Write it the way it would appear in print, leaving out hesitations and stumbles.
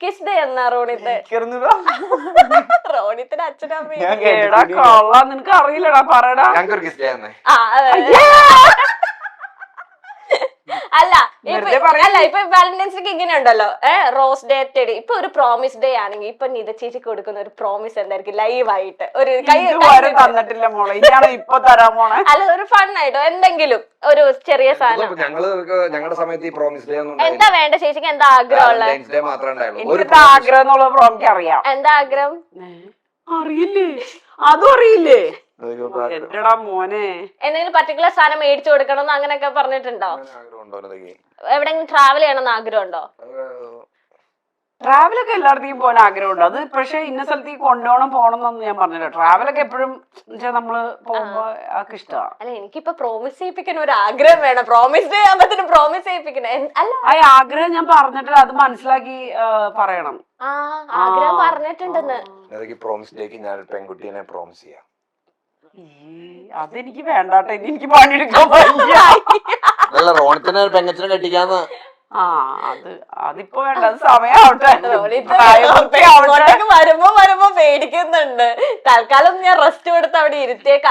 Kiss day എന്നാ റോണിത്ത്? റോണിത്തിന്റെ അച്ഛനും അമ്മയും നിനക്ക് അറിയില്ലടാ പറയടാ. ആ അല്ല ഇപ്പൊ വാലന്റൈൻസ് ഡേ ഇങ്ങനെ ഉണ്ടല്ലോ, റോസ് ഡേ ടെഡി. ഇപ്പൊ ഒരു പ്രോമിസ് ഡേ ആണെങ്കിൽ ഇപ്പൊ നിത ചേച്ചി കൊടുക്കുന്ന ഒരു പ്രോമിസ് എന്തായിരിക്കും ലൈവായിട്ട്? ഒരു കൈ തന്നിട്ടില്ല മോളെ, ഇപ്പൊ തരാൻ പോണേ. അല്ല ഒരു ഫണ്ണായിട്ടോ എന്തെങ്കിലും ഒരു ചെറിയ സാധനം. ഞങ്ങളുടെ സമയത്ത് ഈ പ്രോമിസ് ഡേ എന്താ വേണ്ട ചേച്ചിക്ക്? എന്താ ആഗ്രഹം ഉള്ളത്? എനിക്ക് ആഗ്രഹം എന്നുള്ളത് എനിക്ക് അറിയാം. എന്താ ആഗ്രഹം? അറിയില്ലേ? അതും അറിയില്ലേ? എടാ മോനെ, എന്തെങ്കിലും പർട്ടിക്കുലർ സാധനം മേടിച്ചു കൊടുക്കണം അങ്ങനെയൊക്കെ പറഞ്ഞിട്ടുണ്ടോ? എവിടെങ്കിലും ട്രാവൽ ചെയ്യണമെന്ന് ആഗ്രഹം ഉണ്ടോ? ട്രാവലൊക്കെ എല്ലായിടത്തേക്കും പോകാൻ ആഗ്രഹമുണ്ട്. അത് പക്ഷെ ഇന്ന സ്ഥലത്തേക്ക് പോണം എന്നൊന്നും ഞാൻ പറഞ്ഞില്ല. ട്രാവലൊക്കെ എപ്പോഴും നമ്മള് പോകുമ്പോ ആൾക്ക് ഇഷ്ടമാണ്. അല്ല എനിക്കിപ്പൊ പ്രോമിസ് ചെയ്യിപ്പിക്കുന്ന ഒരു ആഗ്രഹം വേണം. പ്രോമിസ് ചെയ്യാൻ പ്രോമിസ് ചെയ്യിപ്പിക്കണേ അല്ല ആ ആഗ്രഹം ഞാൻ പറഞ്ഞിട്ടില്ല, അത് മനസ്സിലാക്കി പറയണം. ആഗ്രഹം പറഞ്ഞിട്ടുണ്ടെന്ന്. പ്രോമിസ് ഡേക്ക് ഞാൻ പെൺകുട്ടീനെ പ്രോമിസ് ചെയ്യാം. അതെനിക്ക് വേണ്ടാട്ടെ, എനിക്ക് പണിയെടുക്കാൻ റോണത്തിന് പെങ്ങച്ചിനെ കെട്ടിക്കാന്ന്. അതിപ്പോ വേണ്ട, അത് സമയാവട്ടെ. വരുമ്പോ പേടിക്കുന്നുണ്ട്. തൽക്കാലം ഞാൻ റെസ്റ്റ് കൊടുത്ത് അവിടെ ഇരുത്തിയേക്കാം.